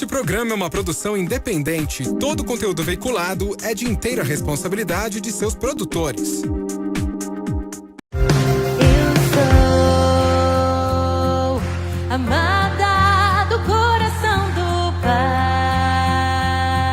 Este programa é uma produção independente. Todo conteúdo veiculado é de inteira responsabilidade de seus produtores. Eu sou amada do coração do Pai.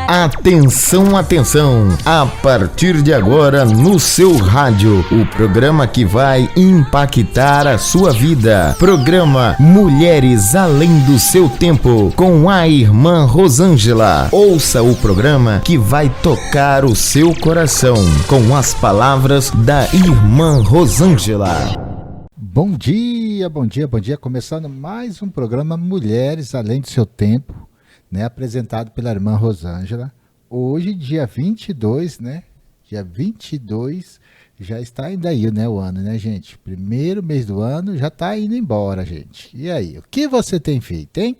Atenção, atenção! A partir de agora no seu rádio, o programa que vai impactar a sua vida. Programa Mulheres Além do Seu Tempo, com a irmã Rosângela. Ouça o programa que vai tocar o seu coração, com as palavras da irmã Rosângela. Bom dia, bom dia, bom dia. Começando mais um programa Mulheres Além do Seu Tempo, né, apresentado pela irmã Rosângela. Hoje, dia 22, né? Dia 22, já está indo aí, né, o ano, né, gente? Primeiro mês do ano já está indo embora, gente. E aí, o que você tem feito, hein?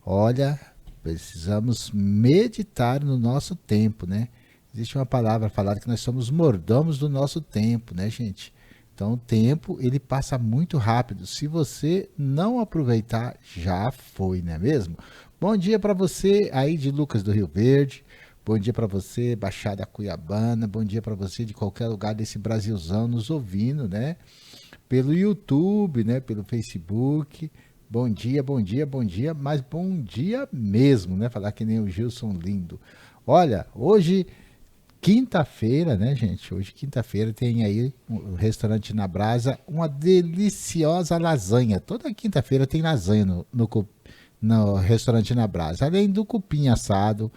Olha, precisamos meditar no nosso tempo, né? Existe uma palavra falada que nós somos mordomos do nosso tempo, né, gente? Então, o tempo, ele passa muito rápido. Se você não aproveitar, já foi, não é mesmo? Bom dia para você aí de Lucas do Rio Verde. Bom dia para você, Baixada Cuiabana. Bom dia para você de qualquer lugar desse Brasilzão nos ouvindo, né? Pelo YouTube, né? Pelo Facebook. Bom dia, bom dia, bom dia. Mas bom dia mesmo, né? Falar que nem o Gilson lindo. Olha, hoje, quinta-feira, né, gente? Hoje, quinta-feira, tem aí o restaurante Na Brasa, uma deliciosa lasanha. Toda quinta-feira tem lasanha no restaurante Na Brasa. Além do cupim assado,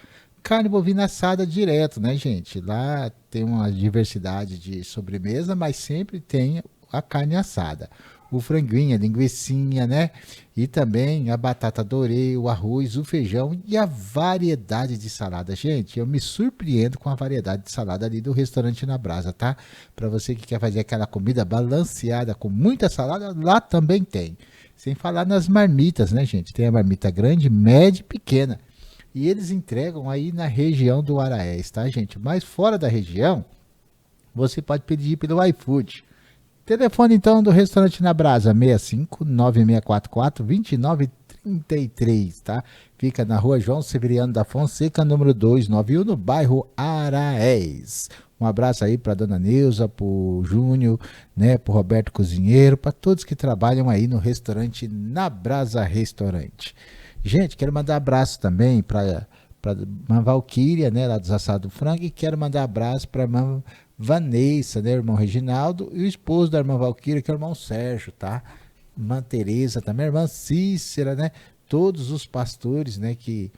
carne bovina assada direto, né, gente? Lá tem uma diversidade de sobremesa, mas sempre tem a carne assada. O franguinho, a linguicinha, né? E também a batata dorê, o arroz, o feijão e a variedade de salada. Gente, eu me surpreendo com a variedade de salada ali do restaurante Na Brasa, tá? Para você que quer fazer aquela comida balanceada com muita salada, lá também tem. Sem falar nas marmitas, né, gente? Tem a marmita grande, média e pequena. E eles entregam aí na região do Araés, tá, gente? Mas fora da região, você pode pedir pelo iFood. Telefone, então, do restaurante Na Brasa, 65-9644-2933, tá? Fica na rua João Severiano da Fonseca, número 291, no bairro Araés. Um abraço aí para dona Neuza, pro Júnior, né, pro Roberto Cozinheiro, para todos que trabalham aí no restaurante Na Brasa Restaurante. Gente, quero mandar abraço também para irmã Valquíria, né, lá dos Assados do Frango, e quero mandar abraço para a irmã Vanessa, né, irmão Reginaldo, e o esposo da irmã Valquíria, que é o irmão Sérgio, tá? Irmã Tereza também, irmã Cícera, né? Todos os pastores, né, que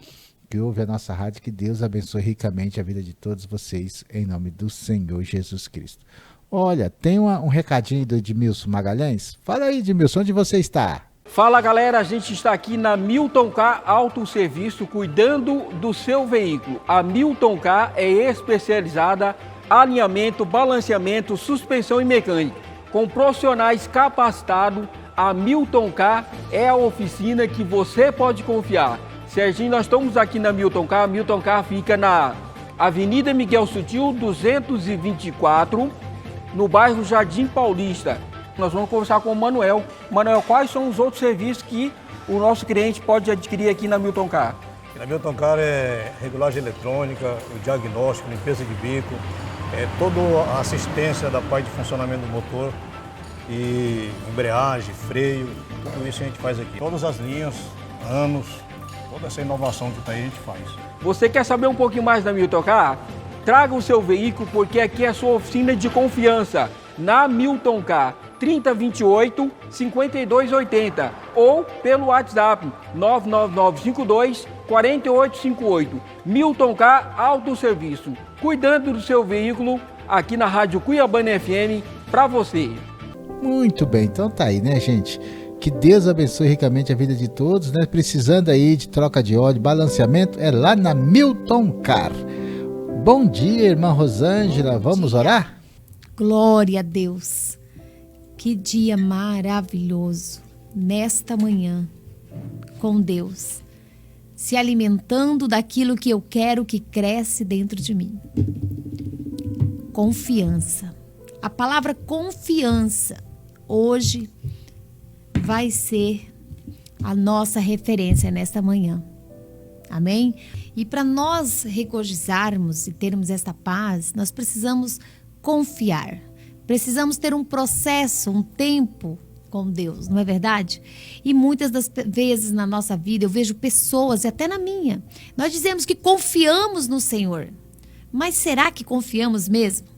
ouvem a nossa rádio, que Deus abençoe ricamente a vida de todos vocês, em nome do Senhor Jesus Cristo. Olha, tem um recadinho do Edmilson Magalhães. Fala aí, Edmilson, onde você está? Fala, galera, a gente está aqui na Milton Car Autosserviço, cuidando do seu veículo. A Milton Car é especializada em alinhamento, balanceamento, suspensão e mecânica. Com profissionais capacitados, a Milton Car é a oficina que você pode confiar. Serginho, nós estamos aqui na Milton Car. A Milton Car fica na Avenida Miguel Sutil, 224, no bairro Jardim Paulista. Nós vamos conversar com o Manuel. Manuel, quais são os outros serviços que o nosso cliente pode adquirir aqui na Milton Car? Na Milton Car é regulagem eletrônica, o diagnóstico, limpeza de bico, toda a assistência da parte de funcionamento do motor e embreagem, freio, tudo isso a gente faz aqui. Todas as linhas, anos, toda essa inovação que está aí a gente faz. Você quer saber um pouquinho mais da Milton Car? Traga o seu veículo, porque aqui é a sua oficina de confiança. Na Milton Car, 3028-5280 ou pelo WhatsApp 99952-4858. Milton Car Autosserviço, cuidando do seu veículo aqui na Rádio Cuiabana FM para você. Muito bem, então tá aí, né, gente? Que Deus abençoe ricamente a vida de todos, né? Precisando aí de troca de óleo, balanceamento, é lá na Milton Car. Bom dia, irmã Rosângela, vamos orar? Glória a Deus. Que dia maravilhoso nesta manhã com Deus, se alimentando daquilo que eu quero que cresce dentro de mim. Confiança. A palavra confiança hoje vai ser a nossa referência nesta manhã. Amém? E para nós regozijarmos e termos esta paz, nós precisamos confiar. Precisamos ter um processo, um tempo com Deus, não é verdade? E muitas das vezes na nossa vida eu vejo pessoas, e até na minha, nós dizemos que confiamos no Senhor. Mas será que confiamos mesmo?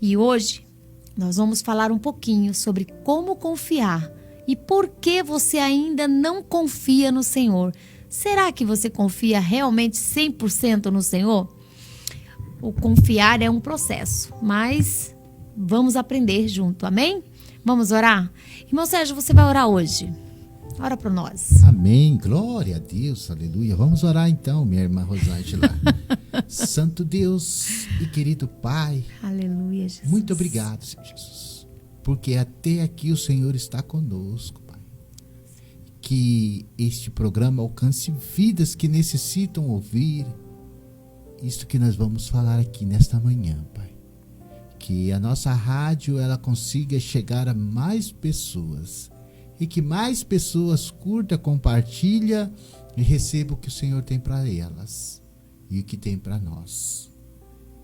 E hoje nós vamos falar um pouquinho sobre como confiar e por que você ainda não confia no Senhor. Será que você confia realmente 100% no Senhor? O confiar é um processo, mas vamos aprender junto, amém? Vamos orar? Irmão Sérgio, você vai orar hoje. Ora para nós. Amém, glória a Deus, aleluia. Vamos orar então, minha irmã Rosângela. Santo Deus e querido Pai, Aleluia, Jesus. muito obrigado, Senhor Jesus, porque até aqui o Senhor está conosco, Pai. Que este programa alcance vidas que necessitam ouvir isto que nós vamos falar aqui nesta manhã, Pai. Que a nossa rádio ela consiga chegar a mais pessoas e que mais pessoas curta, compartilha e receba o que o Senhor tem para elas e o que tem para nós.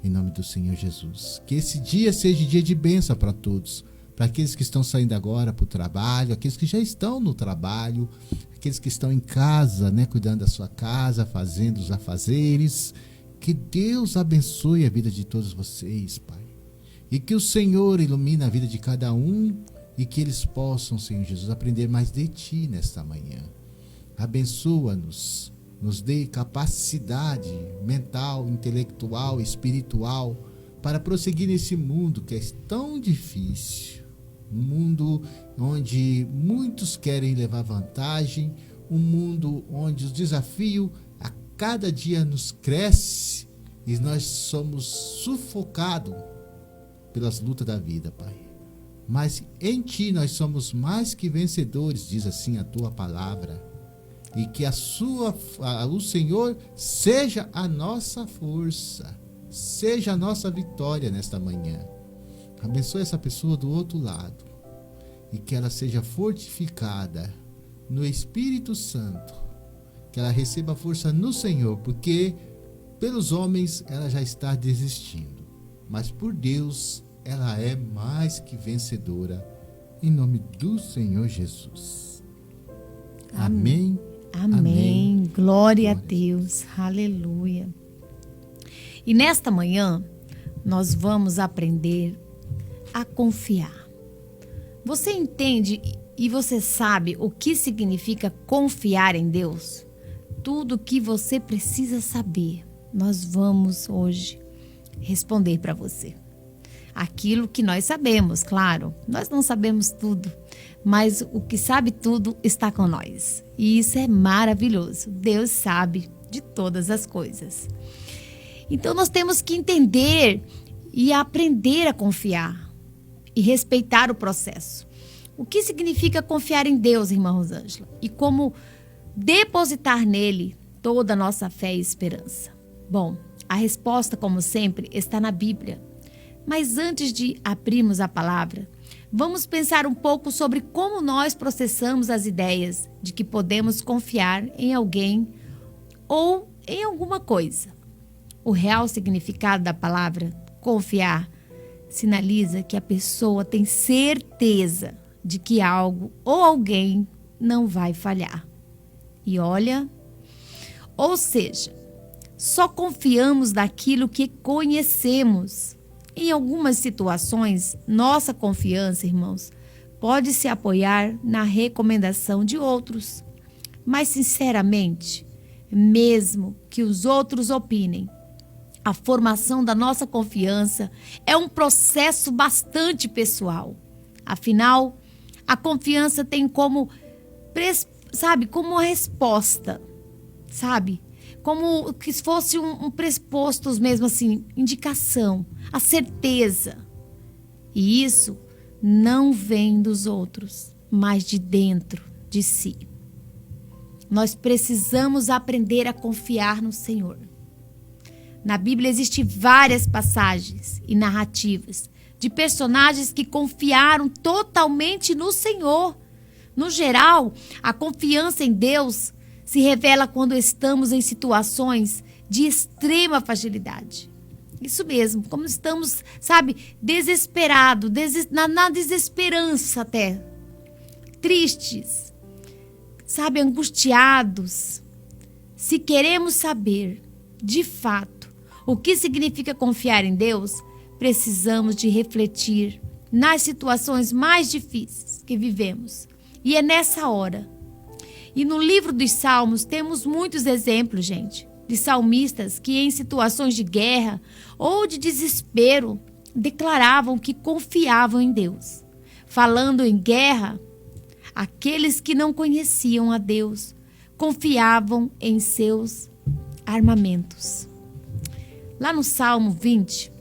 Em nome do Senhor Jesus. Que esse dia seja dia de bênção para todos. Para aqueles que estão saindo agora para o trabalho, aqueles que já estão no trabalho, aqueles que estão em casa, né, cuidando da sua casa, fazendo os afazeres. Que Deus abençoe a vida de todos vocês, Pai. E que o Senhor ilumine a vida de cada um e que eles possam, Senhor Jesus, aprender mais de Ti nesta manhã. Abençoa-nos, nos dê capacidade mental, intelectual, espiritual para prosseguir nesse mundo que é tão difícil. Um mundo onde muitos querem levar vantagem, um mundo onde o desafio a cada dia nos cresce e nós somos sufocados pelas lutas da vida, Pai. Mas em Ti nós somos mais que vencedores, diz assim a Tua palavra. E que o Senhor seja a nossa força, seja a nossa vitória nesta manhã. Abençoe essa pessoa do outro lado e que ela seja fortificada no Espírito Santo, que ela receba força no Senhor, porque pelos homens ela já está desistindo, mas por Deus ela é mais que vencedora, em nome do Senhor Jesus. Amém. Amém. Glória a Deus. Aleluia. E nesta manhã, nós vamos aprender a confiar. Você entende e você sabe o que significa confiar em Deus? Tudo o que você precisa saber, nós vamos hoje responder para você. Aquilo que nós sabemos, claro, nós não sabemos tudo, mas o que sabe tudo está com nós. E isso é maravilhoso. Deus sabe de todas as coisas. Então nós temos que entender e aprender a confiar e respeitar o processo. O que significa confiar em Deus, irmã Rosângela? E como depositar nele toda a nossa fé e esperança? Bom, a resposta, como sempre, está na Bíblia. Mas antes de abrirmos a palavra, vamos pensar um pouco sobre como nós processamos as ideias de que podemos confiar em alguém ou em alguma coisa. O real significado da palavra confiar sinaliza que a pessoa tem certeza de que algo ou alguém não vai falhar. E olha, ou seja, só confiamos naquilo que conhecemos. Em algumas situações, nossa confiança, irmãos, pode se apoiar na recomendação de outros. Mas, sinceramente, mesmo que os outros opinem, a formação da nossa confiança é um processo bastante pessoal. Afinal, a confiança tem como uma resposta, como que fosse um pressuposto mesmo assim, indicação, a certeza. E isso não vem dos outros, mas de dentro de si. Nós precisamos aprender a confiar no Senhor. Na Bíblia existem várias passagens e narrativas de personagens que confiaram totalmente no Senhor. No geral, a confiança em Deus se revela quando estamos em situações de extrema fragilidade. Isso mesmo, como estamos, desesperados, na desesperança até, tristes, angustiados. Se queremos saber, de fato, o que significa confiar em Deus, precisamos de refletir nas situações mais difíceis que vivemos. E é nessa hora. E no livro dos Salmos temos muitos exemplos, gente, de salmistas que em situações de guerra ou de desespero declaravam que confiavam em Deus. Falando em guerra, aqueles que não conheciam a Deus confiavam em seus armamentos. Lá no Salmo 20,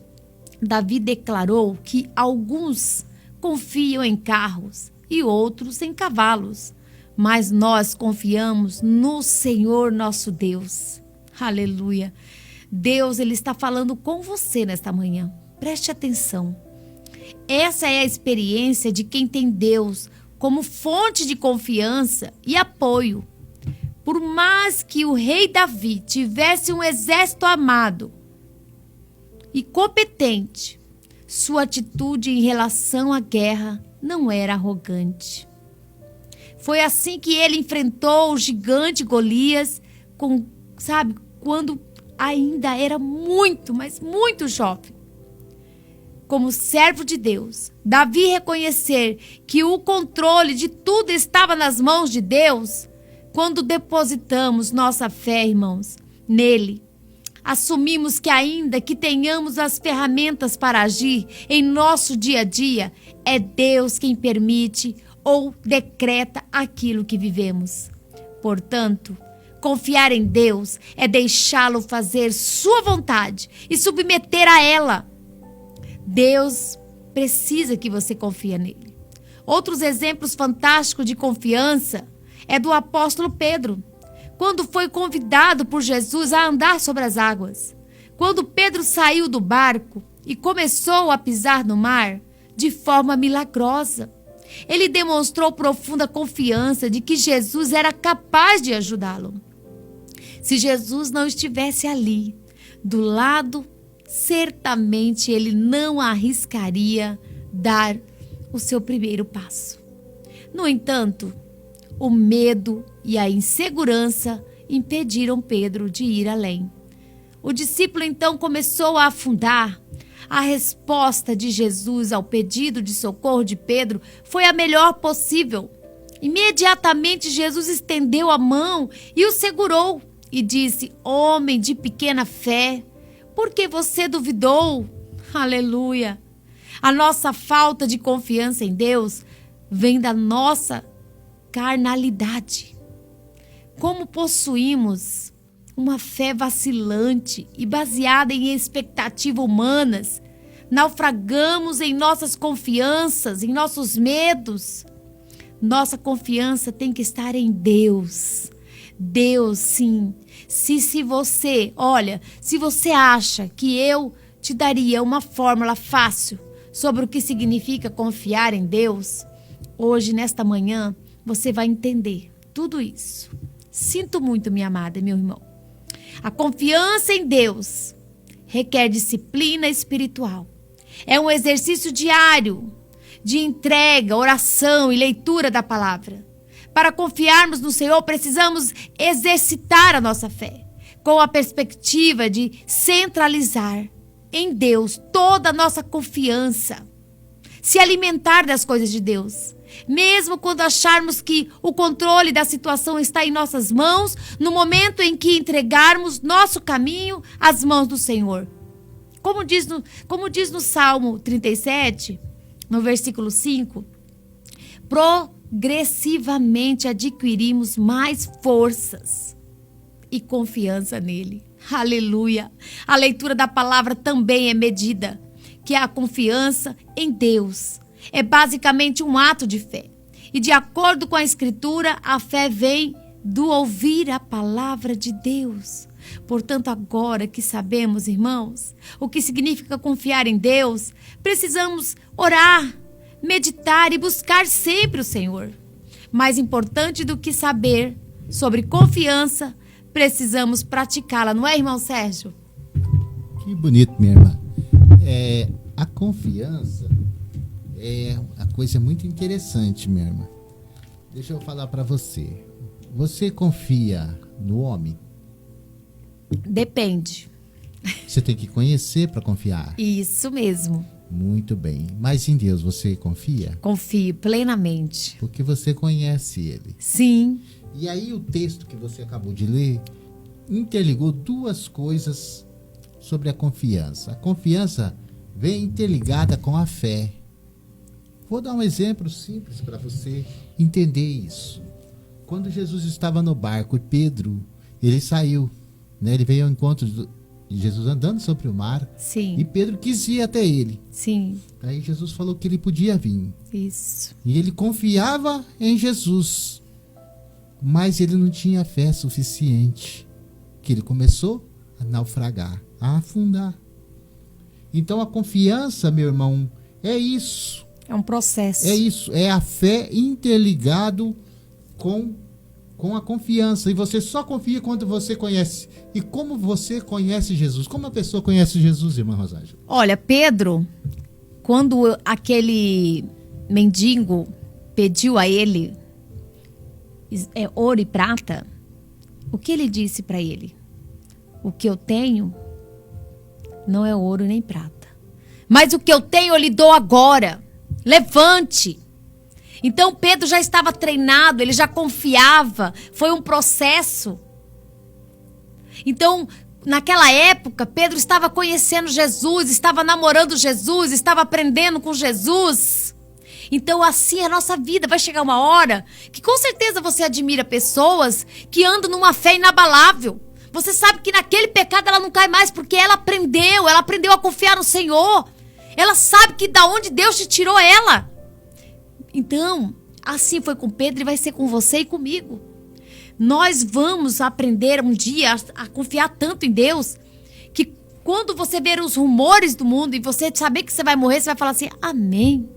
Davi declarou que alguns confiam em carros e outros em cavalos, mas nós confiamos no Senhor nosso Deus. Aleluia! Deus, Ele está falando com você nesta manhã. Preste atenção. Essa é a experiência de quem tem Deus como fonte de confiança e apoio. Por mais que o rei Davi tivesse um exército amado e competente, sua atitude em relação à guerra não era arrogante. Foi assim que ele enfrentou o gigante Golias, quando ainda era muito, mas muito jovem. Como servo de Deus, Davi reconhecer que o controle de tudo estava nas mãos de Deus. Quando depositamos nossa fé, irmãos, nele, assumimos que ainda que tenhamos as ferramentas para agir em nosso dia a dia, é Deus quem permite ou decreta aquilo que vivemos. Portanto, confiar em Deus é deixá-lo fazer sua vontade e submeter a ela. Deus precisa que você confie nele. Outros exemplos fantásticos de confiança é do apóstolo Pedro, quando foi convidado por Jesus a andar sobre as águas. Quando Pedro saiu do barco e começou a pisar no mar de forma milagrosa, ele demonstrou profunda confiança de que Jesus era capaz de ajudá-lo. Se Jesus não estivesse ali, do lado, certamente ele não arriscaria dar o seu primeiro passo. No entanto, o medo e a insegurança impediram Pedro de ir além. O discípulo então começou a afundar. A resposta de Jesus ao pedido de socorro de Pedro foi a melhor possível. Imediatamente Jesus estendeu a mão e o segurou e disse: "Homem de pequena fé, por que você duvidou?" Aleluia! A nossa falta de confiança em Deus vem da nossa carnalidade. Como possuímos uma fé vacilante e baseada em expectativas humanas, naufragamos em nossas confianças, em nossos medos. Nossa confiança tem que estar em Deus. Deus, sim. Se você acha que eu te daria uma fórmula fácil sobre o que significa confiar em Deus, hoje, nesta manhã, você vai entender tudo isso. Sinto muito, minha amada e meu irmão. A confiança em Deus requer disciplina espiritual. É um exercício diário de entrega, oração e leitura da palavra. Para confiarmos no Senhor, precisamos exercitar a nossa fé, com a perspectiva de centralizar em Deus toda a nossa confiança. Se alimentar das coisas de Deus. Mesmo quando acharmos que o controle da situação está em nossas mãos, no momento em que entregarmos nosso caminho às mãos do Senhor. Como diz no Salmo 37, no versículo 5, progressivamente adquirimos mais forças e confiança nele. Aleluia! A leitura da palavra também é medida, que a confiança em Deus é basicamente um ato de fé. E de acordo com a Escritura, a fé vem do ouvir a palavra de Deus. Portanto, agora que sabemos, irmãos, o que significa confiar em Deus, precisamos orar, meditar e buscar sempre o Senhor. Mais importante do que saber sobre confiança, precisamos praticá-la, não é, irmão Sérgio? Que bonito, minha irmã. A confiança é uma coisa muito interessante, minha irmã. Deixa eu falar para você. Você confia no homem? Depende. Você tem que conhecer para confiar. Isso mesmo. Muito bem. Mas em Deus você confia? Confio plenamente. Porque você conhece Ele. Sim. E aí o texto que você acabou de ler interligou duas coisas sobre a confiança. A confiança vem interligada com a fé. Vou dar um exemplo simples para você entender isso. Quando Jesus estava no barco e Pedro, ele saiu, né? Ele veio ao encontro de Jesus andando sobre o mar. Sim. E Pedro quis ir até ele. Sim. Aí Jesus falou que ele podia vir. Isso. E ele confiava em Jesus. Mas ele não tinha fé suficiente. Que ele começou a naufragar, a afundar. Então a confiança, meu irmão, é isso. É um processo. É isso. É a fé interligado com a confiança. E você só confia quando você conhece. E como você conhece Jesus? Como a pessoa conhece Jesus, irmã Rosângela? Olha, Pedro, quando aquele mendigo pediu a ele ouro e prata, o que ele disse para ele? O que eu tenho não é ouro nem prata, mas o que eu tenho eu lhe dou agora. Levante. Então Pedro já estava treinado, ele já confiava, foi um processo. Então, naquela época, Pedro estava conhecendo Jesus, estava namorando Jesus, estava aprendendo com Jesus. Então, assim é a nossa vida. Vai chegar uma hora que com certeza você admira pessoas que andam numa fé inabalável. Você sabe que naquele pecado ela não cai mais porque ela aprendeu a confiar no Senhor. Ela sabe que da onde Deus te tirou ela. Então, assim foi com Pedro e vai ser com você e comigo. Nós vamos aprender um dia a confiar tanto em Deus que quando você ver os rumores do mundo e você saber que você vai morrer, você vai falar assim, amém.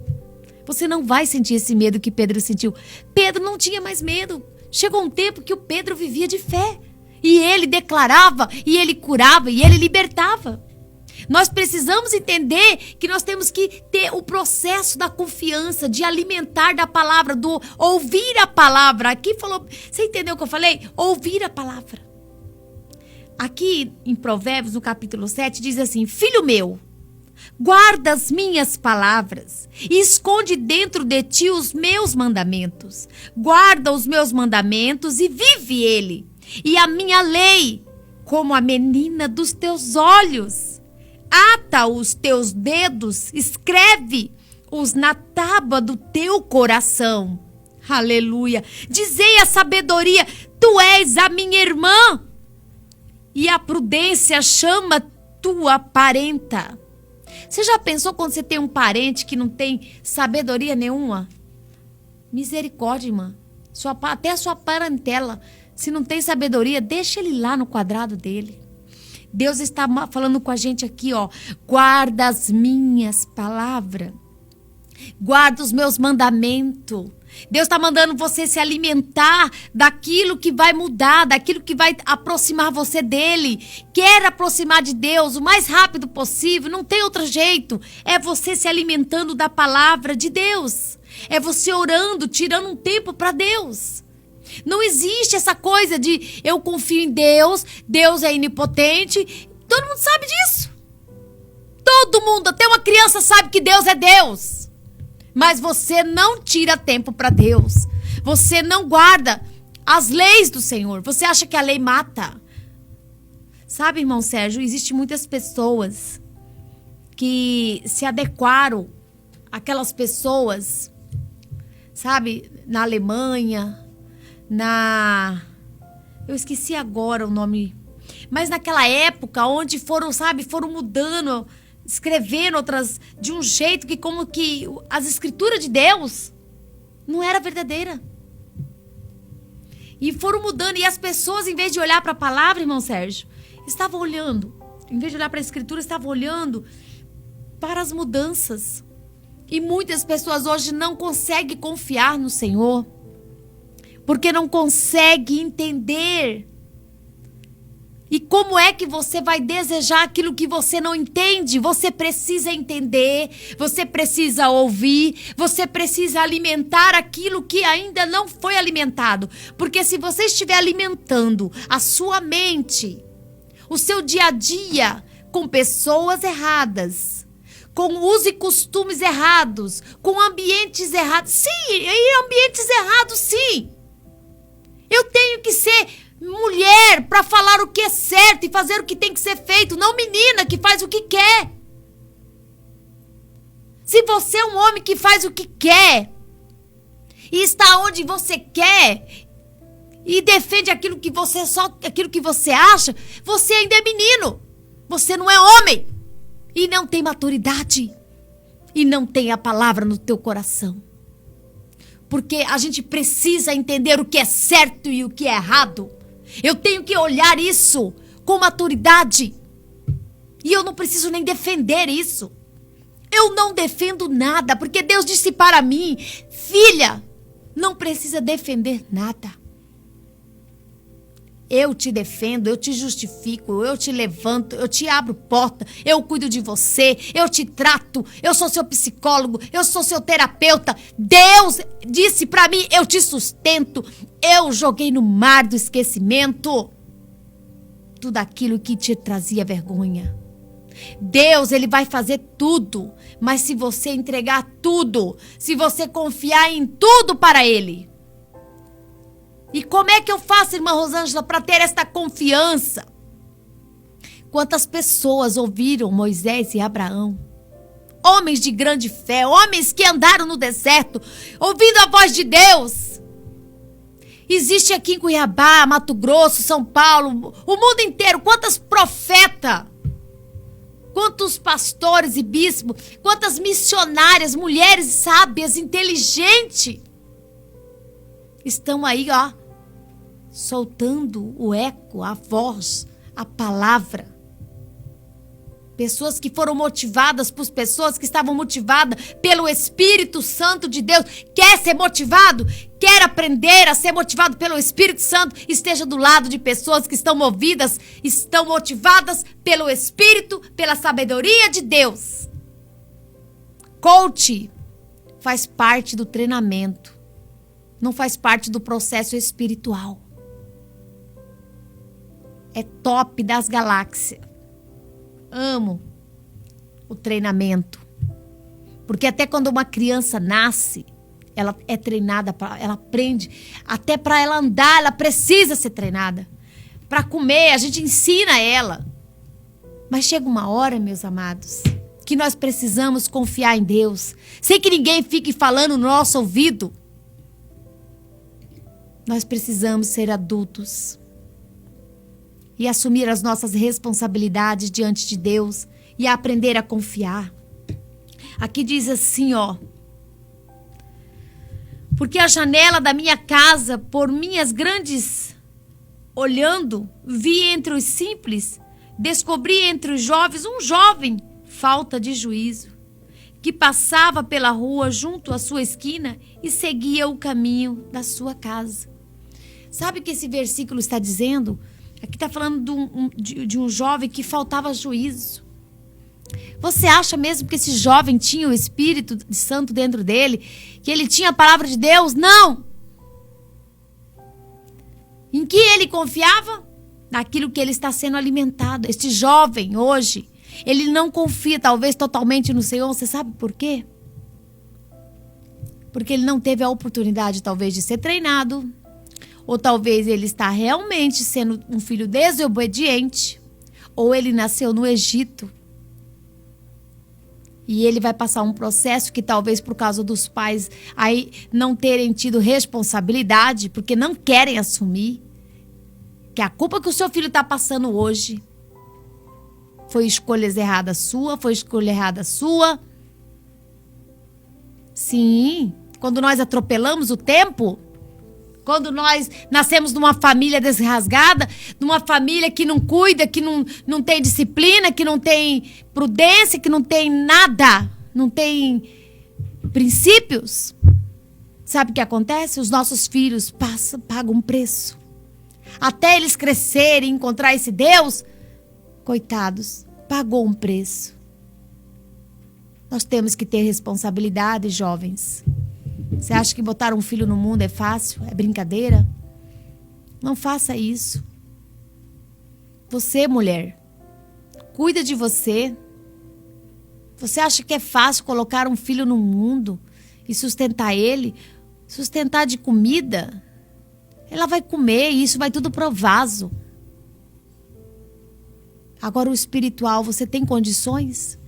Você não vai sentir esse medo que Pedro sentiu. Pedro não tinha mais medo. Chegou um tempo que o Pedro vivia de fé. E ele declarava, e ele curava, e ele libertava. Nós precisamos entender que nós temos que ter o processo da confiança, de alimentar da palavra, do ouvir a palavra. Aqui falou, você entendeu o que eu falei? Ouvir a palavra. Aqui em Provérbios, no capítulo 7, diz assim, filho meu, guarda as minhas palavras e esconde dentro de ti os meus mandamentos. Guarda os meus mandamentos e vive ele. E a minha lei como a menina dos teus olhos. Ata os teus dedos, escreve-os na tábua do teu coração. Aleluia. Dizei a sabedoria, tu és a minha irmã. E a prudência chama tua parenta. Você já pensou quando você tem um parente que não tem sabedoria nenhuma? Misericórdia, irmã. Até a sua parentela, se não tem sabedoria, deixa ele lá no quadrado dele. Deus está falando com a gente aqui, ó. Guarda as minhas palavras. Guarda os meus mandamentos. Deus está mandando você se alimentar daquilo que vai mudar, daquilo que vai aproximar você dele. Quer aproximar de Deus o mais rápido possível, não tem outro jeito. É você se alimentando da palavra de Deus. É você orando, tirando um tempo para Deus. Não existe essa coisa de eu confio em Deus, Deus é onipotente. Todo mundo sabe disso. Todo mundo, até uma criança sabe que Deus é Deus. Mas você não tira tempo para Deus. Você não guarda as leis do Senhor. Você acha que a lei mata. Sabe, irmão Sérgio, existem muitas pessoas que se adequaram àquelas pessoas, sabe, na Alemanha, eu esqueci agora o nome, mas naquela época onde foram mudando, escrevendo outras de um jeito que como que as escrituras de Deus não era verdadeira. E foram mudando, e as pessoas, em vez de olhar para a palavra, irmão Sérgio, estavam olhando, em vez de olhar para a escritura, estavam olhando para as mudanças. E muitas pessoas hoje não conseguem confiar no Senhor. porque não consegue entender. E como é que você vai desejar aquilo que você não entende? Você precisa entender, você precisa ouvir, você precisa alimentar aquilo que ainda não foi alimentado. Porque se você estiver alimentando a sua mente, o seu dia a dia, com pessoas erradas, com usos e costumes errados, com ambientes errados. Sim, em ambientes errados, sim. Eu tenho que ser mulher para falar o que é certo e fazer o que tem que ser feito, não menina que faz o que quer. Se você é um homem que faz o que quer e está onde você quer e defende aquilo que você acha, você ainda é menino. Você não é homem e não tem maturidade e não tem a palavra no teu coração. Porque a gente precisa entender o que é certo e o que é errado. Eu tenho que olhar isso com maturidade. E eu não preciso nem defender isso. Eu não defendo nada, porque Deus disse para mim: filha, não precisa defender nada. Eu te defendo, eu te justifico, eu te levanto, eu te abro porta, eu cuido de você, eu te trato, eu sou seu psicólogo, eu sou seu terapeuta. Deus disse pra mim: eu te sustento. Eu joguei no mar do esquecimento tudo aquilo que te trazia vergonha. Deus, Ele vai fazer tudo, mas se você entregar tudo, se você confiar em tudo para Ele. E como é que eu faço, irmã Rosângela, para ter esta confiança? Quantas pessoas ouviram Moisés e Abraão? Homens de grande fé, homens que andaram no deserto, ouvindo a voz de Deus. Existe aqui em Cuiabá, Mato Grosso, São Paulo, o mundo inteiro, quantas profetas, quantos pastores e bispos, quantas missionárias, mulheres sábias, inteligentes, estão aí, ó, soltando o eco, a voz, a palavra. Pessoas que foram motivadas por pessoas que estavam motivadas pelo Espírito Santo de Deus. Quer ser motivado? Quer aprender a ser motivado pelo Espírito Santo? Esteja do lado de pessoas que estão movidas, estão motivadas pelo Espírito, pela sabedoria de Deus. Coach faz parte do treinamento. Não faz parte do processo espiritual. É top das galáxias. Amo o treinamento. Porque até quando uma criança nasce, ela é treinada, ela aprende. Até para ela andar, ela precisa ser treinada. Para comer, a gente ensina ela. Mas chega uma hora, meus amados, que nós precisamos confiar em Deus. Sem que ninguém fique falando no nosso ouvido. Nós precisamos ser adultos e assumir as nossas responsabilidades diante de Deus e aprender a confiar. Aqui diz assim, ó: porque a janela da minha casa, por minhas grandes, olhando, vi entre os simples, descobri entre os jovens um jovem falta de juízo, que passava pela rua junto à sua esquina e seguia o caminho da sua casa. Sabe o que esse versículo está dizendo? Aqui está falando de um jovem que faltava juízo. Você acha mesmo que esse jovem tinha o Espírito Santo dentro dele? Que ele tinha a palavra de Deus? Não! Em que ele confiava? Naquilo que ele está sendo alimentado. Este jovem hoje, ele não confia talvez totalmente no Senhor. Você sabe por quê? Porque ele não teve a oportunidade talvez de ser treinado. Ou talvez ele está realmente sendo um filho desobediente. Ou ele nasceu no Egito. E ele vai passar um processo que talvez por causa dos pais aí não terem tido responsabilidade, porque não querem assumir. Que a culpa que o seu filho está passando hoje foi escolhas erradas sua, foi escolha errada sua. Sim, quando nós atropelamos o tempo... Quando nós nascemos numa família desrasgada, numa família que não cuida, que não tem disciplina, que não tem prudência, que não tem nada, não tem princípios, Sabe o que acontece? Os nossos filhos pagam um preço. Até eles crescerem e encontrar esse Deus, coitados, pagou um preço. Nós temos que ter responsabilidade, jovens. Você acha que botar um filho no mundo é fácil? É brincadeira? Não faça isso. Você, mulher, cuida de você. Você acha que é fácil colocar um filho no mundo e sustentar ele? Sustentar de comida? Ela vai comer e isso vai tudo pro vaso. Agora o espiritual, você tem condições?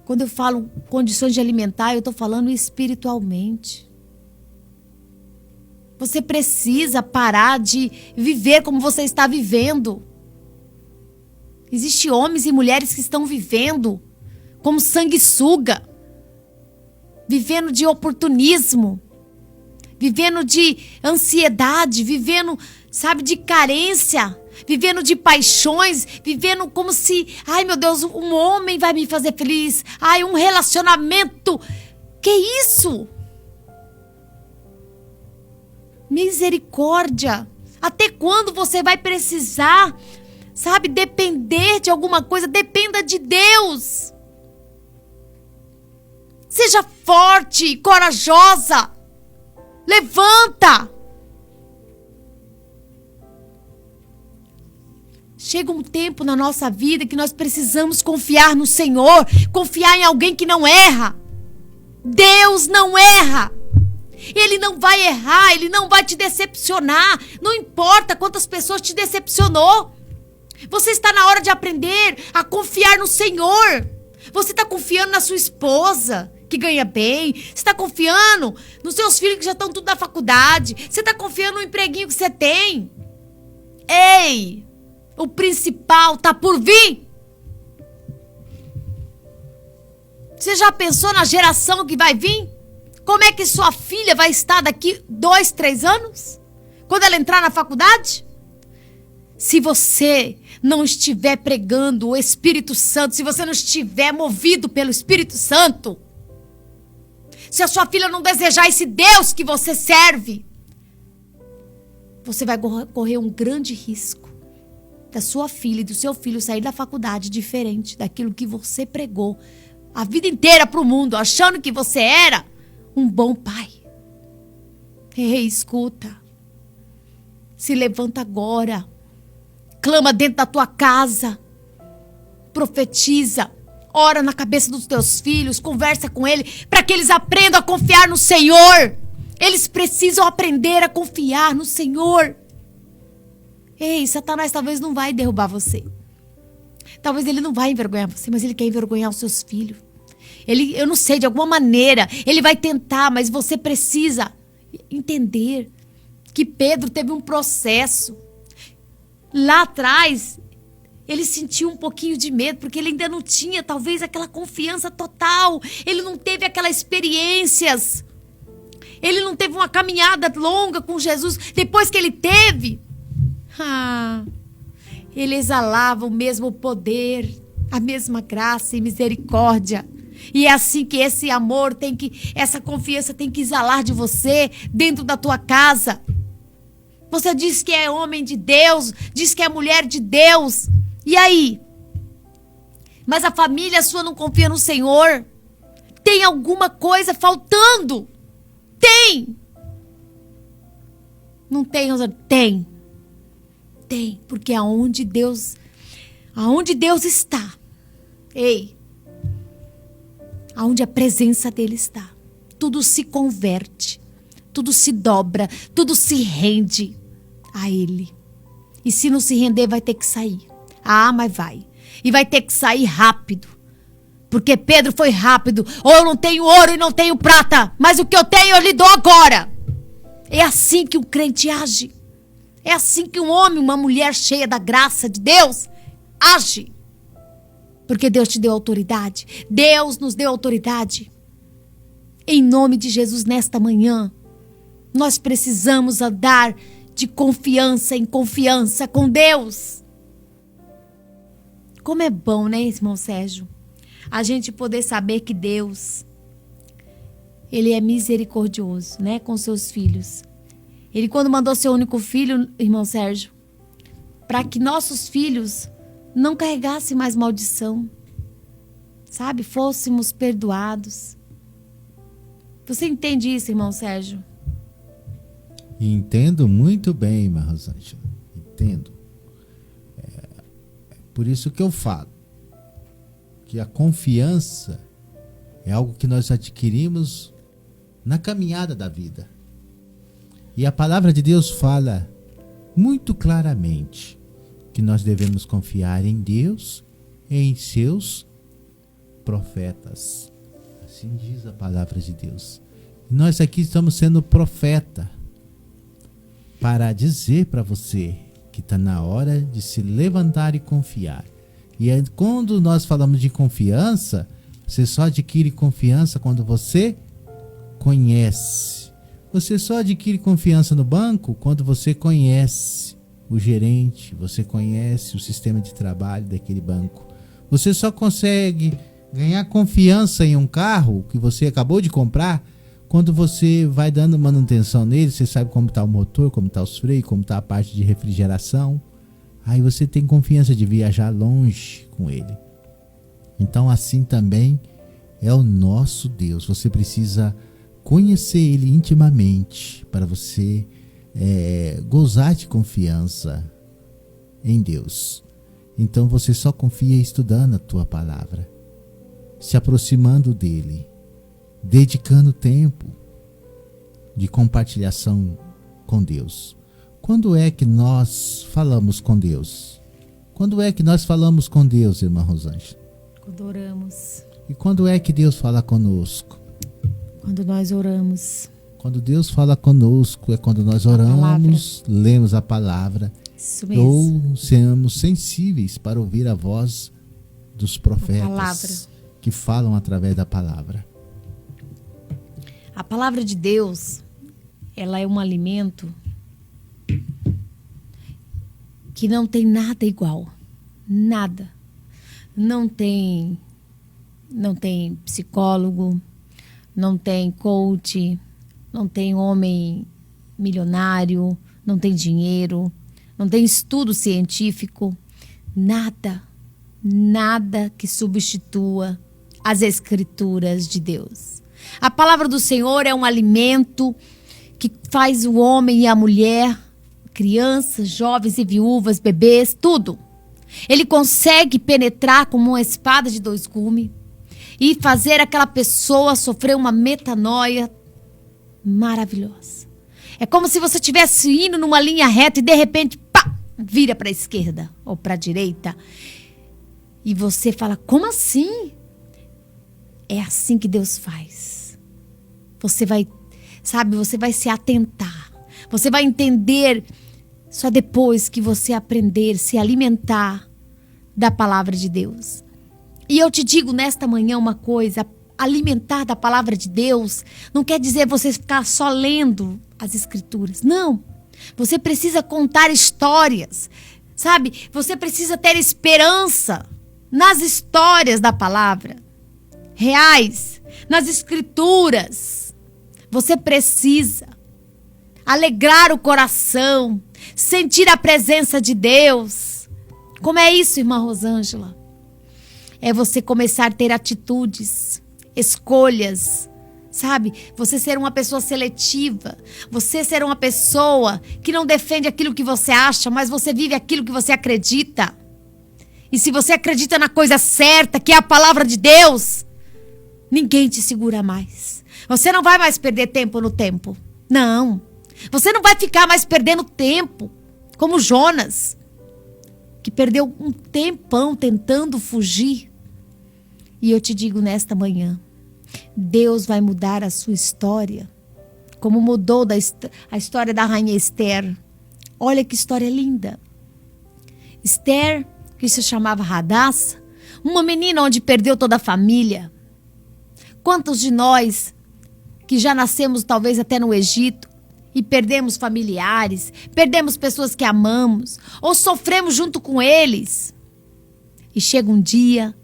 Quando eu falo condições de alimentar, eu estou falando espiritualmente. Você precisa parar de viver como você está vivendo. Existem homens e mulheres que estão vivendo como sanguessuga, vivendo de oportunismo, vivendo de ansiedade, vivendo, sabe, de carência, vivendo de paixões, vivendo como se, ai meu Deus, um homem vai me fazer feliz, ai, um relacionamento. Que isso? Misericórdia. Até quando você vai precisar, sabe, depender de alguma coisa? Dependa de Deus. Seja forte, corajosa. Levanta. Chega um tempo na nossa vida que nós precisamos confiar no Senhor, confiar em alguém que não erra. Deus não erra. Ele não vai errar, Ele não vai te decepcionar. Não importa quantas pessoas te decepcionou. Você está na hora de aprender a confiar no Senhor. Você está confiando na sua esposa, que ganha bem. Você está confiando nos seus filhos que já estão tudo na faculdade. Você está confiando no empreguinho que você tem. Ei, o principal está por vir. Você já pensou na geração que vai vir? Como é que sua filha vai estar daqui 2, 3 anos? Quando ela entrar na faculdade? Se você não estiver pregando o Espírito Santo, se você não estiver movido pelo Espírito Santo, se a sua filha não desejar esse Deus que você serve, você vai correr um grande risco da sua filha e do seu filho sair da faculdade diferente daquilo que você pregou a vida inteira para o mundo, achando que você era um bom pai. Ei, escuta. Se levanta agora. Clama dentro da tua casa. Profetiza. Ora na cabeça dos teus filhos. Conversa com eles para que eles aprendam a confiar no Senhor. Eles precisam aprender a confiar no Senhor. Ei, Satanás talvez não vai derrubar você. Talvez ele não vai envergonhar você, mas ele quer envergonhar os seus filhos. Eu não sei, de alguma maneira, ele vai tentar, mas você precisa entender que Pedro teve um processo. Lá atrás, ele sentiu um pouquinho de medo, porque ele ainda não tinha, talvez, aquela confiança total. Ele não teve aquelas experiências. Ele não teve uma caminhada longa com Jesus. Depois que ele teve, ele exalava o mesmo poder, a mesma graça e misericórdia. E é assim que esse amor essa confiança tem que exalar de você dentro da tua casa. Você diz que é homem de Deus, diz que é mulher de Deus. E aí? Mas a família sua não confia no Senhor? Tem alguma coisa faltando? Tem! Não tem, Rosana? Tem. Tem, porque aonde Deus está, ei, aonde a presença dele está, tudo se converte, tudo se dobra, tudo se rende a ele. E se não se render, vai ter que sair. Mas vai. E vai ter que sair rápido. Porque Pedro foi rápido. Ou eu não tenho ouro e não tenho prata, mas o que eu tenho eu lhe dou agora. É assim que um crente age. É assim que um homem, uma mulher cheia da graça de Deus age. Porque Deus te deu autoridade. Deus nos deu autoridade. Em nome de Jesus, nesta manhã, nós precisamos andar de confiança em confiança com Deus. Como é bom, né, irmão Sérgio? A gente poder saber que Deus, Ele é misericordioso, né, com seus filhos. Ele, quando mandou seu único filho, irmão Sérgio, para que nossos filhos não carregassem mais maldição, sabe? Fôssemos perdoados. Você entende isso, irmão Sérgio? Entendo muito bem, irmã Rosângela. Entendo. É por isso que eu falo que a confiança é algo que nós adquirimos na caminhada da vida. E a palavra de Deus fala muito claramente que nós devemos confiar em Deus e em seus profetas. Assim diz a palavra de Deus. E nós aqui estamos sendo profeta para dizer para você que está na hora de se levantar e confiar. E quando nós falamos de confiança, você só adquire confiança quando você conhece. Você só adquire confiança no banco quando você conhece o gerente, você conhece o sistema de trabalho daquele banco. Você só consegue ganhar confiança em um carro que você acabou de comprar quando você vai dando manutenção nele. Você sabe como está o motor, como está os freios, como está a parte de refrigeração. Aí você tem confiança de viajar longe com ele. Então assim também é o nosso Deus. Você precisa conhecer ele intimamente para você gozar de confiança em Deus. Então você só confia estudando a tua palavra, se aproximando dele, dedicando tempo de compartilhação com Deus. Quando é que nós falamos com Deus? Quando é que nós falamos com Deus, irmã Rosângela? Quando oramos. E quando é que Deus fala conosco? Quando nós oramos. Quando Deus fala conosco é quando nós oramos, lemos a palavra. Isso mesmo. Ou sermos sensíveis para ouvir a voz dos profetas que falam através da palavra. A palavra de Deus, ela é um alimento que não tem nada igual. Nada. Não tem psicólogo, não tem coach, não tem homem milionário, não tem dinheiro, não tem estudo científico, nada que substitua as escrituras de Deus. A palavra do Senhor é um alimento que faz o homem e a mulher, crianças, jovens e viúvas, bebês, tudo. Ele consegue penetrar como uma espada de dois gumes e fazer aquela pessoa sofrer uma metanoia maravilhosa. É como se você estivesse indo numa linha reta e de repente, pá, vira para a esquerda ou para a direita. E você fala, como assim? É assim que Deus faz. Você vai se atentar. Você vai entender só depois que você aprender, se alimentar da palavra de Deus. E eu te digo nesta manhã uma coisa, alimentar da palavra de Deus não quer dizer você ficar só lendo as escrituras. Não. Você precisa contar histórias, sabe? Você precisa ter esperança nas histórias da palavra, reais, nas escrituras. Você precisa alegrar o coração, sentir a presença de Deus. Como é isso, irmã Rosângela? É você começar a ter atitudes, escolhas, sabe? Você ser uma pessoa seletiva. Você ser uma pessoa que não defende aquilo que você acha, mas você vive aquilo que você acredita. E se você acredita na coisa certa, que é a palavra de Deus, ninguém te segura mais. Você não vai mais perder tempo no tempo. Não. Você não vai ficar mais perdendo tempo, como Jonas, que perdeu um tempão tentando fugir. E eu te digo nesta manhã, Deus vai mudar a sua história, como mudou a história da rainha Esther. Olha que história linda. Esther, que se chamava Hadassah, uma menina onde perdeu toda a família. Quantos de nós, que já nascemos talvez até no Egito, e perdemos familiares, perdemos pessoas que amamos, ou sofremos junto com eles. E chega um dia,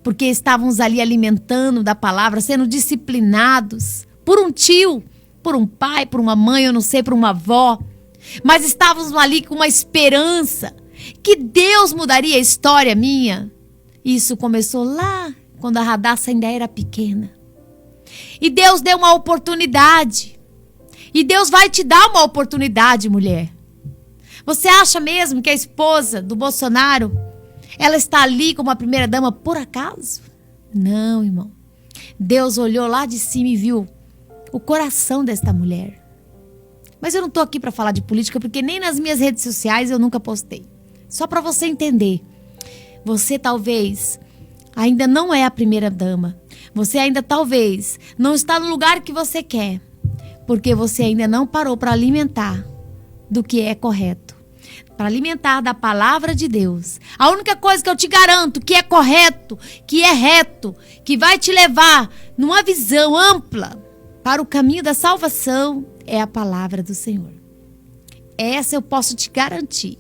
porque estávamos ali alimentando da palavra, sendo disciplinados por um tio, por um pai, por uma mãe, eu não sei, por uma avó. Mas estávamos ali com uma esperança que Deus mudaria a história minha. Isso começou lá, quando a Radassa ainda era pequena. E Deus deu uma oportunidade. E Deus vai te dar uma oportunidade, mulher. Você acha mesmo que a esposa do Bolsonaro, ela está ali como a primeira-dama por acaso? Não, irmão. Deus olhou lá de cima e viu o coração desta mulher. Mas eu não estou aqui para falar de política, porque nem nas minhas redes sociais eu nunca postei. Só para você entender. Você talvez ainda não é a primeira-dama. Você ainda talvez não está no lugar que você quer, porque você ainda não parou para alimentar do que é correto, para alimentar da palavra de Deus. A única coisa que eu te garanto que é correto, que é reto, que vai te levar numa visão ampla para o caminho da salvação é a palavra do Senhor. Essa eu posso te garantir,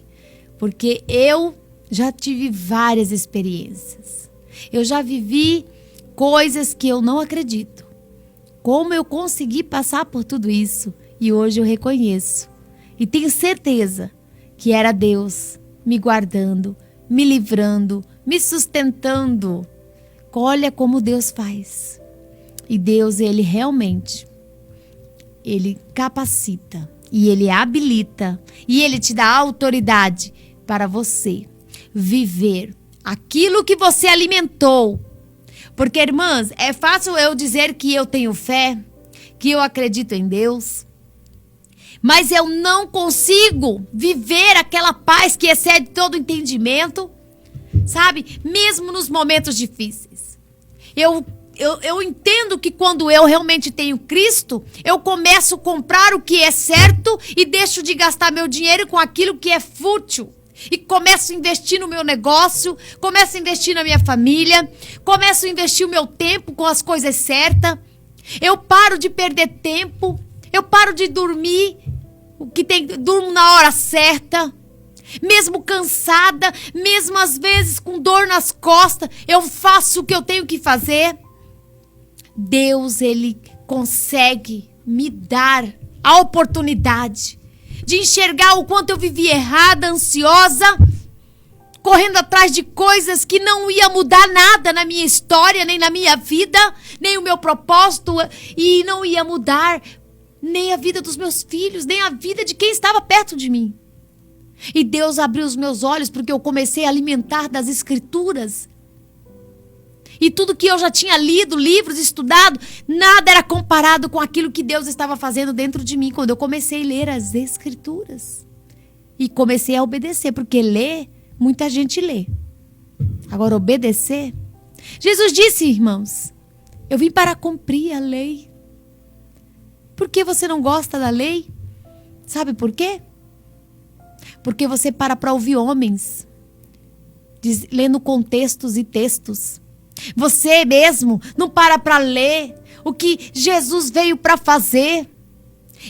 porque eu já tive várias experiências. Eu já vivi coisas que eu não acredito. Como eu consegui passar por tudo isso e hoje eu reconheço. E tenho certeza que era Deus me guardando, me livrando, me sustentando. Olha como Deus faz. E Deus, Ele realmente, Ele capacita e Ele habilita e Ele te dá autoridade para você viver aquilo que você alimentou. Porque, irmãs, é fácil eu dizer que eu tenho fé, que eu acredito em Deus, mas eu não consigo viver aquela paz que excede todo entendimento, sabe? Mesmo nos momentos difíceis. Eu entendo que quando eu realmente tenho Cristo, eu começo a comprar o que é certo e deixo de gastar meu dinheiro com aquilo que é fútil. E começo a investir no meu negócio, começo a investir na minha família, começo a investir o meu tempo com as coisas certas. Eu paro de perder tempo, eu paro de dormir, durmo na hora certa. Mesmo cansada, mesmo às vezes com dor nas costas, eu faço o que eu tenho que fazer. Deus, Ele consegue me dar a oportunidade de enxergar o quanto eu vivi errada, ansiosa, correndo atrás de coisas que não ia mudar nada na minha história, nem na minha vida, nem o meu propósito, e não ia mudar nem a vida dos meus filhos, nem a vida de quem estava perto de mim. E Deus abriu os meus olhos porque eu comecei a alimentar das Escrituras. E tudo que eu já tinha lido, livros, estudado, nada era comparado com aquilo que Deus estava fazendo dentro de mim quando eu comecei a ler as Escrituras. E comecei a obedecer, porque ler, muita gente lê. Agora, obedecer... Jesus disse, irmãos, eu vim para cumprir a lei. Por que você não gosta da lei? Sabe por quê? Porque você para ouvir homens, lendo contextos e textos. Você mesmo não para ler o que Jesus veio para fazer.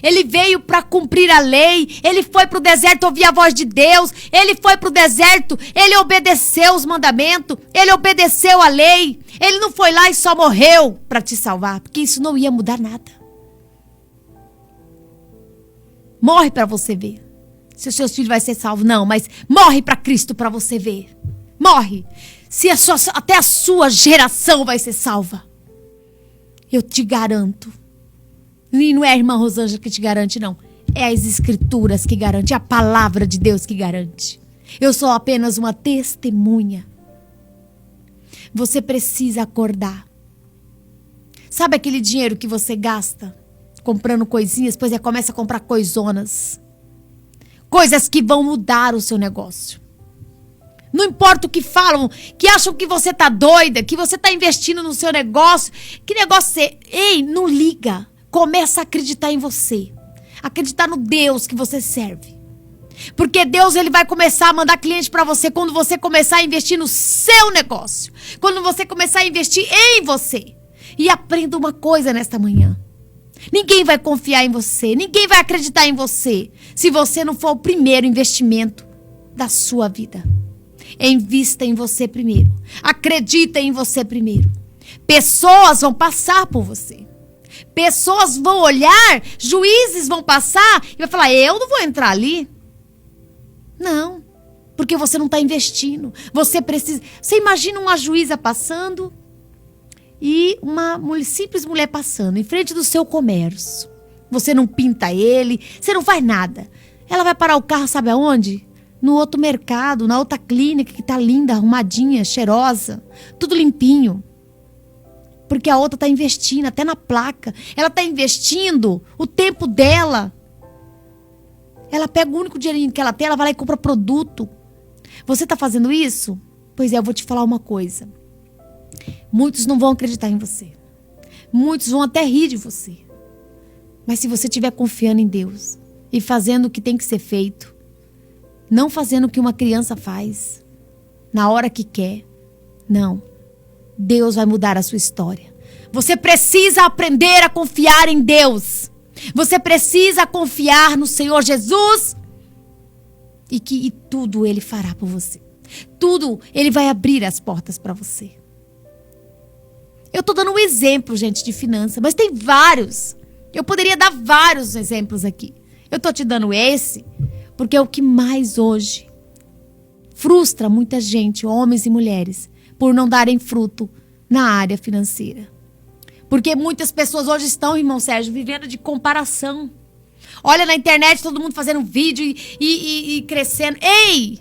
Ele veio para cumprir a lei. Ele foi para o deserto ouvir a voz de Deus. Ele foi para o deserto, ele obedeceu os mandamentos. Ele obedeceu a lei. Ele não foi lá e só morreu para te salvar, porque isso não ia mudar nada. Morre para você ver se os seus filhos vão ser salvos. Não, mas morre para Cristo para você ver. Morre. Se até a sua geração vai ser salva. Eu te garanto. E não é a irmã Rosângela que te garante, não. É as Escrituras que garante. É a palavra de Deus que garante. Eu sou apenas uma testemunha. Você precisa acordar. Sabe aquele dinheiro que você gasta comprando coisinhas, depois começa a comprar coisonas? Coisas que vão mudar o seu negócio. Não importa o que falam, que acham que você tá doida, que você tá investindo no seu negócio. Que negócio é? Ei, não liga. Começa a acreditar em você. Acreditar no Deus que você serve. Porque Deus, Ele vai começar a mandar cliente para você quando você começar a investir no seu negócio. Quando você começar a investir em você. E aprenda uma coisa nesta manhã. Ninguém vai confiar em você. Ninguém vai acreditar em você se você não for o primeiro investimento da sua vida. Invista em você primeiro. Acredita em você primeiro. Pessoas vão passar por você. Pessoas vão olhar, juízes vão passar e vai falar, eu não vou entrar ali. Não, porque você não está investindo. Você precisa... Você imagina uma juíza passando e uma simples mulher passando em frente do seu comércio. Você não pinta ele, você não faz nada. Ela vai parar o carro, sabe aonde? No outro mercado, na outra clínica que tá linda, arrumadinha, cheirosa, tudo limpinho. Porque a outra tá investindo, até na placa. Ela tá investindo o tempo dela. Ela pega o único dinheirinho que ela tem, ela vai lá e compra produto. Você tá fazendo isso? Pois é, eu vou te falar uma coisa. Muitos não vão acreditar em você. Muitos vão até rir de você. Mas se você estiver confiando em Deus e fazendo o que tem que ser feito, não fazendo o que uma criança faz, na hora que quer, não. Deus vai mudar a sua história. Você precisa aprender a confiar em Deus. Você precisa confiar no Senhor Jesus e tudo Ele fará por você. Tudo Ele vai abrir as portas para você. Eu estou dando um exemplo, gente, de finança, mas tem vários. Eu poderia dar vários exemplos aqui. Eu estou te dando esse porque é o que mais hoje frustra muita gente, homens e mulheres, por não darem fruto na área financeira. Porque muitas pessoas hoje estão, irmão Sérgio, vivendo de comparação. Olha na internet todo mundo fazendo vídeo e crescendo. Ei!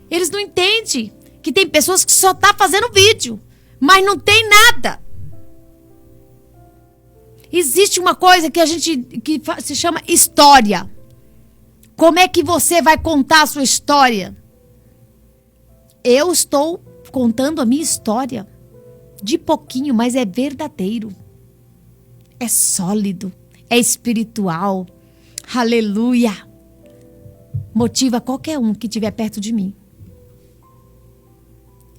Eles não entendem que tem pessoas que só estão fazendo vídeo, mas não tem nada. Existe uma coisa que se chama história. Como é que você vai contar a sua história? Eu estou contando a minha história. De pouquinho, mas é verdadeiro. É sólido. É espiritual. Aleluia. Motiva qualquer um que estiver perto de mim.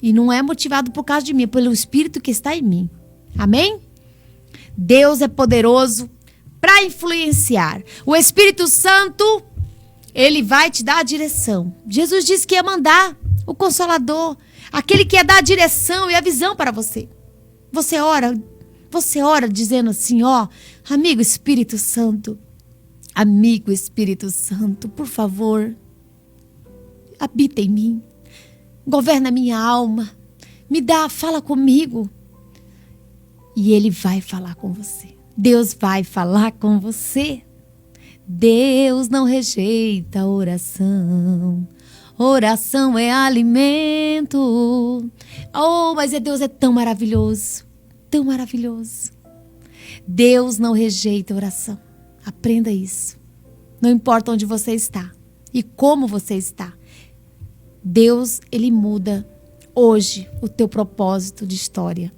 E não é motivado por causa de mim, é pelo Espírito que está em mim. Amém? Deus é poderoso para influenciar. O Espírito Santo, ele vai te dar a direção. Jesus disse que ia mandar o Consolador, aquele que ia dar a direção e a visão para você. Você ora dizendo assim, ó, amigo Espírito Santo, por favor, habita em mim, governa minha alma, fala comigo. E Ele vai falar com você. Deus vai falar com você. Deus não rejeita a oração. Oração é alimento. Oh, mas Deus é tão maravilhoso. Tão maravilhoso. Deus não rejeita a oração. Aprenda isso. Não importa onde você está e como você está. Deus, Ele muda hoje o teu propósito de história.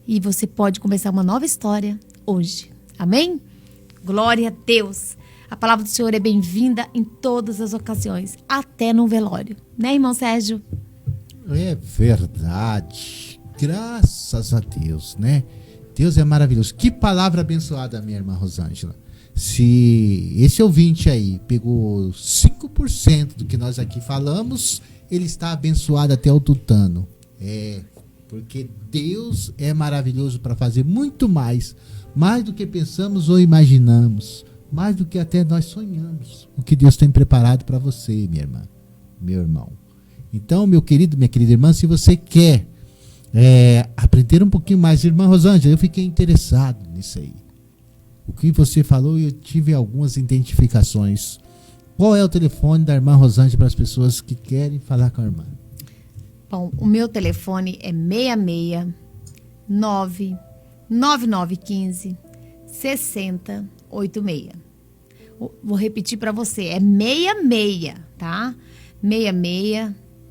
E você pode começar uma nova história hoje. Amém? Glória a Deus. A palavra do Senhor é bem-vinda em todas as ocasiões, até no velório. Né, irmão Sérgio? É verdade. Graças a Deus, né? Deus é maravilhoso. Que palavra abençoada, minha irmã Rosângela. Se esse ouvinte aí pegou 5% do que nós aqui falamos, ele está abençoado até o tutano. Porque Deus é maravilhoso para fazer muito mais do que pensamos ou imaginamos, mais do que até nós sonhamos. O que Deus tem preparado para você, minha irmã, meu irmão. Então, meu querido, minha querida irmã, se você quer aprender um pouquinho mais, irmã Rosângela, eu fiquei interessado nisso aí. O que você falou, eu tive algumas identificações. Qual é o telefone da irmã Rosângela para as pessoas que querem falar com a irmã? Bom, o meu telefone é 669-9915-6086. Vou repetir para você, é 66, tá?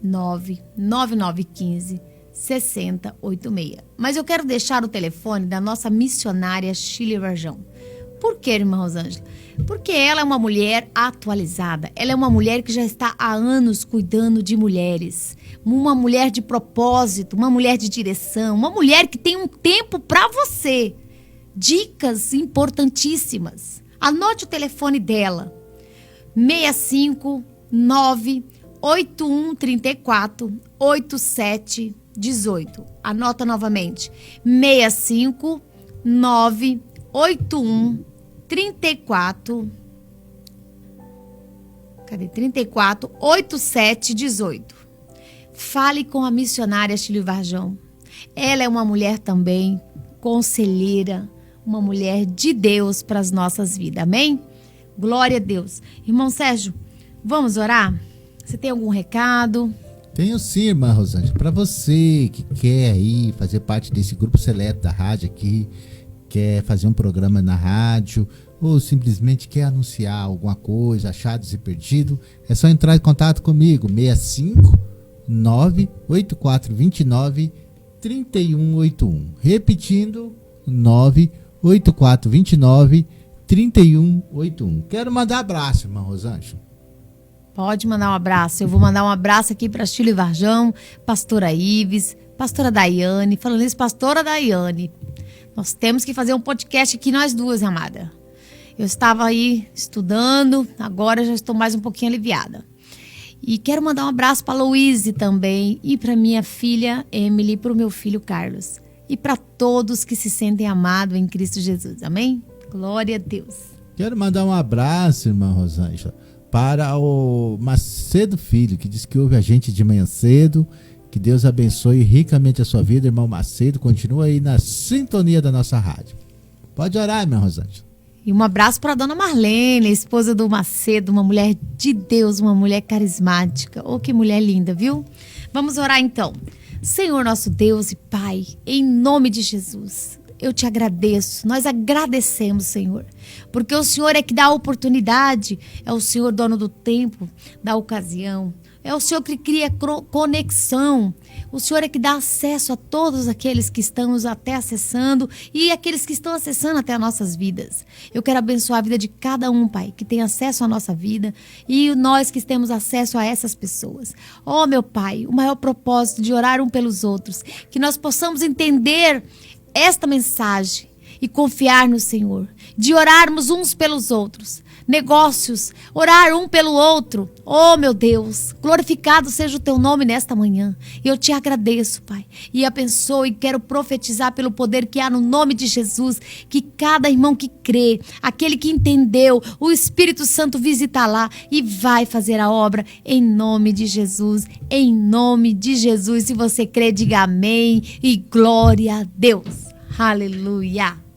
669-9915-6086. Mas eu quero deixar o telefone da nossa missionária Shirley Varjão. Por que, irmã Rosângela? Porque ela é uma mulher atualizada. Ela é uma mulher que já está há anos cuidando de mulheres. Uma mulher de propósito, uma mulher de direção, uma mulher que tem um tempo para você. Dicas importantíssimas. Anote o telefone dela. 659 8134 8718. Anota novamente. 65 981 34 8718. Fale com a missionária Chile Varjão. Ela é uma mulher também conselheira, uma mulher de Deus para as nossas vidas. Amém? Glória a Deus. Irmão Sérgio, vamos orar? Você tem algum recado? Tenho sim, irmã Rosângela. Para você que quer aí fazer parte desse grupo seleto da rádio aqui, quer fazer um programa na rádio, ou simplesmente quer anunciar alguma coisa, achados e perdidos, é só entrar em contato comigo, 65 98429 3181. Repetindo, 98429 3181. Quero mandar abraço, irmã Rosângela. Pode mandar um abraço. Eu vou mandar um abraço aqui para Chile Varjão, pastora Ives, pastora Daiane. Falando isso, pastora Daiane, nós temos que fazer um podcast aqui nós duas, amada. Eu estava aí estudando, agora já estou mais um pouquinho aliviada. E quero mandar um abraço para a Louise também, e para minha filha Emily, e para o meu filho Carlos. E para todos que se sentem amados em Cristo Jesus. Amém? Glória a Deus. Quero mandar um abraço, irmã Rosângela, para o Macedo Filho, que diz que ouve a gente de manhã cedo. Que Deus abençoe ricamente a sua vida, irmão Macedo. Continua aí na sintonia da nossa rádio. Pode orar, irmã Rosângela. E um abraço para a dona Marlene, esposa do Macedo, uma mulher de Deus, uma mulher carismática. Oh, que mulher linda, viu? Vamos orar então. Senhor nosso Deus e Pai, em nome de Jesus, eu te agradeço, nós agradecemos, Senhor, porque o Senhor é que dá a oportunidade, é o Senhor dono do tempo, da ocasião, é o Senhor que cria conexão, o Senhor é que dá acesso a todos aqueles que estamos até acessando e aqueles que estão acessando até as nossas vidas. Eu quero abençoar a vida de cada um, Pai, que tem acesso à nossa vida e nós que temos acesso a essas pessoas. Oh, meu Pai, o maior propósito de orar um pelos outros, que nós possamos entender esta mensagem e confiar no Senhor, de orarmos uns pelos outros, negócios, orar um pelo outro. Oh, meu Deus, glorificado seja o teu nome nesta manhã. Eu te agradeço, Pai, e abençoo e quero profetizar pelo poder que há no nome de Jesus, que cada irmão que crê, aquele que entendeu, o Espírito Santo visita lá e vai fazer a obra em nome de Jesus, em nome de Jesus. Se você crê, diga amém e glória a Deus. Aleluia.